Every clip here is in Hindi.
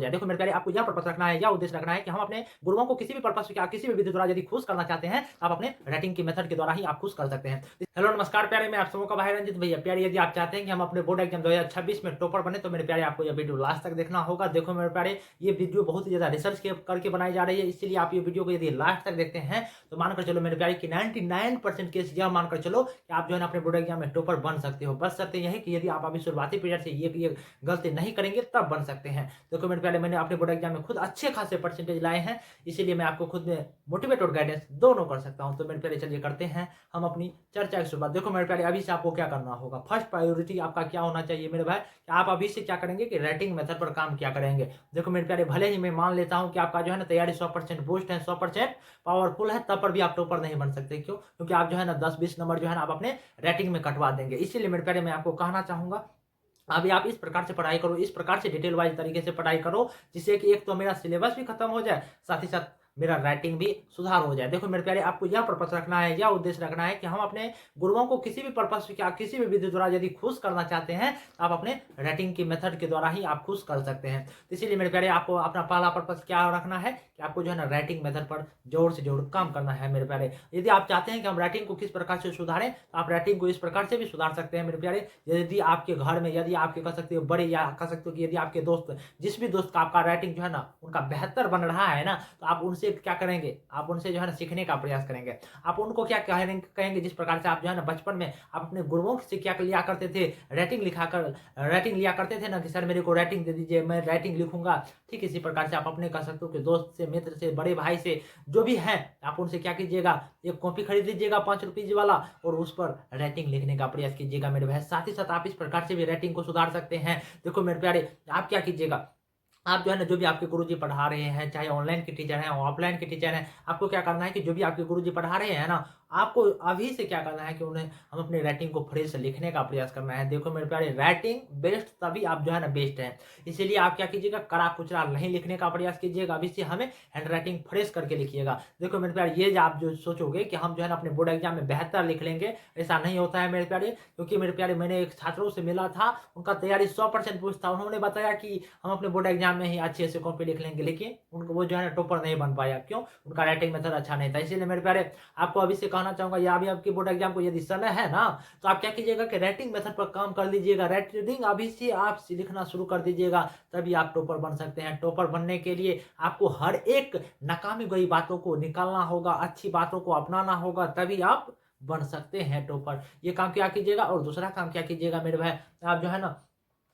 जाए। देखो मेरे प्यारे, आपको यह पर्पस रखना है, यह उद्देश्य रखना है कि हम अपने गुरुओं को किसी भी पर्पस या किसी भी विधि द्वारा यदि खुश करना चाहते हैं, आप अपने रेटिंग की मेथड के द्वारा ही आप खुश कर सकते हैं। हेलो नमस्कार प्यारे, मैं आप सबों का भाई रंजित भैया। प्यारे, यदि आप चाहते हैं कि हम अपने बोर्ड एग्जाम 2026 में टॉपर बने, तो मेरे प्यारे आपको यह वीडियो लास्ट तक देखना होगा। देखो मेरे प्यारे, ये वीडियो बहुत ही ज्यादा रिसर्च करके बनाई जा रही है, इसलिए आप ये वीडियो को यदि लास्ट तक देखते हैं तो मानकर चलो मेरे प्यारे कि 99% केस यह मानकर चलो कि आप जो है ना अपने बोर्ड एग्जाम में टॉपर बन सकते हो। बस शर्त यही कि यदि आप अभी शुरुआती पीरियड से ये गलती नहीं करेंगे तब बन सकते हैं। देखो मेरे प्यारे, मैंने अपने बोर्ड एग्जाम में खुद अच्छे खासे परसेंटेज लाए हैं, इसीलिए मैं आपको खुद में मोटिवेट और गाइडेंस दोनों कर सकता हूं। तो मेरे प्यारे चलिए करते हैं हम अपनी चर्चा की शुरुआत। देखो मेरे प्यारे, अभी से आपको क्या करना होगा, फर्स्ट प्रायोरिटी आपका क्या होना चाहिए मेरे भाई, कि आप अभी से क्या करेंगे कि राइटिंग मेथड पर काम क्या करेंगे। देखो मेरे प्यारे, भले ही मैं मान लेता हूं कि आपका जो है ना तैयारी 100% बूस्ट है, 100% पावरफुल है, तब पर भी आप टॉपर नहीं बन सकते। क्यों? क्योंकि आप जो है ना 10-20 नंबर जो है ना आप अपने राइटिंग में कटवा देंगे। इसीलिए मेरे प्यारे मैं आपको कहना चाहूंगा, अभी आप इस प्रकार से पढ़ाई करो, इस प्रकार से डिटेल वाइज तरीके से पढ़ाई करो, जिससे कि एक तो मेरा सिलेबस भी खत्म हो जाए, साथ ही साथ मेरा राइटिंग भी सुधार हो जाए। देखो मेरे प्यारे, आपको यह पर्पस रखना है, यह उद्देश्य रखना है कि हम अपने गुरुओं को किसी भी पर्पस या किसी भी विधि द्वारा यदि खुश करना चाहते हैं, आप अपने राइटिंग की मेथड के द्वारा ही आप खुश कर सकते हैं। तो इसीलिए मेरे प्यारे, आपको अपना पहला पर्पस क्या रखना है कि आपको जो है ना राइटिंग मेथड पर जोर से जोर काम करना है मेरे प्यारे। यदि आप चाहते हैं कि हम राइटिंग को किस प्रकार से सुधारें, तो आप राइटिंग को इस प्रकार से भी सुधार सकते हैं मेरे प्यारे। यदि आपके घर में, यदि आपके कह सकते हो बड़े, या कह सकते हो कि यदि आपके दोस्त, जिस भी दोस्त का आपका राइटिंग जो है ना उनका बेहतर बन रहा है ना, तो आप उनसे क्या करेंगे, आप उनसे जो है ना सीखने का प्रयास करेंगे। आप उनको क्या कहेंगे, जिस प्रकार से आप जो है ना बचपन में आप अपने गुरुओं से क्या लिया करते थे, राइटिंग लिया करते थे ना कि सर मेरे को राइटिंग दे दीजिए, मैं राइटिंग लिखूंगा। ठीक इसी प्रकार से आप अपने कह सकते हो कि दोस्त से, मित्र से, बड़े भाई से, जो भी है, आप उनसे क्या कीजिएगा, एक कॉपी खरीद लीजिएगा 5 रुपीज वाला, और उस पर राइटिंग लिखने का प्रयास कीजिएगा मेरे भाई। साथ ही साथ आप इस प्रकार से भी राइटिंग को सुधार सकते हैं। देखो मेरे प्यारे, आप क्या कीजिएगा, आप जो है ना जो भी आपके गुरुजी पढ़ा रहे हैं, चाहे ऑनलाइन के टीचर हैं, ऑफलाइन के टीचर हैं, आपको क्या करना है कि जो भी आपके गुरुजी पढ़ा रहे हैं ना, आपको अभी से क्या करना है कि उन्हें हम अपने राइटिंग को फ्रेश लिखने का प्रयास करना है। देखो मेरे प्यारे, राइटिंग बेस्ट तभी आप जो है ना बेस्ट है, इसीलिए आप क्या कीजिएगा, कड़ा कुचरा नहीं लिखने का प्रयास कीजिएगा, अभी से हमें हैंड राइटिंग फ्रेश करके लिखिएगा। देखो मेरे प्यारे, ये जो आप जो सोचोगे कि हम जो है ना अपने बोर्ड एग्जाम में बेहतर लिख लेंगे, ऐसा नहीं होता है मेरे प्यारे। क्योंकि मेरे प्यारे, मैंने एक छात्रों से मिला था, उनका तैयारी 100% पूछ था, उन्होंने बताया कि हम अपने बोर्ड एग्जाम में ही अच्छे से कॉपी लिख लेंगे, लेकिन उनको वो जो है ना टॉपर नहीं बन पाया। क्यों? उनका राइटिंग मेथड अच्छा नहीं था। इसीलिए मेरे प्यारे, आपको अभी से कहना चाहूंगा, या अभी आपके बोर्ड एग्जाम को यदि समय है ना, तो आप क्या कीजिएगा कि राइटिंग मेथड पर काम कर लीजिएगा। राइटिंग अभी से आप लिखना शुरू कर दीजिएगा, तभी आप टॉपर बन सकते हैं। टॉपर बनने के लिए आपको हर एक नाकामी गई बातों को निकालना होगा, अच्छी बातों को अपनाना होगा, तभी आप बन सकते हैं टॉपर। ये काम क्या कीजिएगा, और दूसरा काम क्या कीजिएगा मेरे भाई, आप जो है ना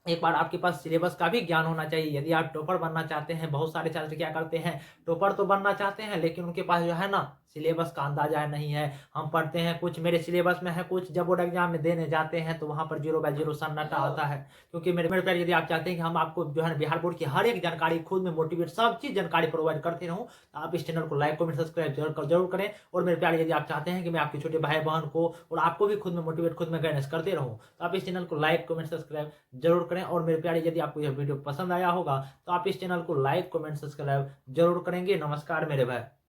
एक बार आपके पास सिलेबस का भी ज्ञान होना चाहिए। यदि आप टॉपर बनना चाहते हैं, बहुत सारे छात्र क्या करते हैं, टॉपर तो बनना चाहते हैं, लेकिन उनके पास जो है ना सिलेबस का अंदाजा नहीं है। हम पढ़ते हैं कुछ, मेरे सिलेबस में है कुछ, जब बोर्ड एग्जाम में देने जाते हैं तो वहां पर 0/0 सन्नाटा आता है। क्योंकि मेरे प्यारे, यदि आप चाहते हैं कि हम आपको जो है ना बिहार बोर्ड की हर एक जानकारी खुद में मोटिवेट सब चीज जानकारी प्रोवाइड करते रहूं, तो आप इस चैनल को लाइक कमेंट सब्सक्राइब जरूर करें। और मेरे प्यारे, यदि आप चाहते हैं कि मैं आपके छोटे भाई बहन को और आपको भी खुद में मोटिवेट, खुद में गाइडेंस करते रहूं, तो आप इस चैनल को लाइक कमेंट सब्सक्राइब जरूर करें। और मेरे प्यारे, यदि आपको यह वीडियो पसंद आया होगा, तो आप इस चैनल को लाइक कमेंट सब्सक्राइब जरूर करेंगे। नमस्कार मेरे भाई।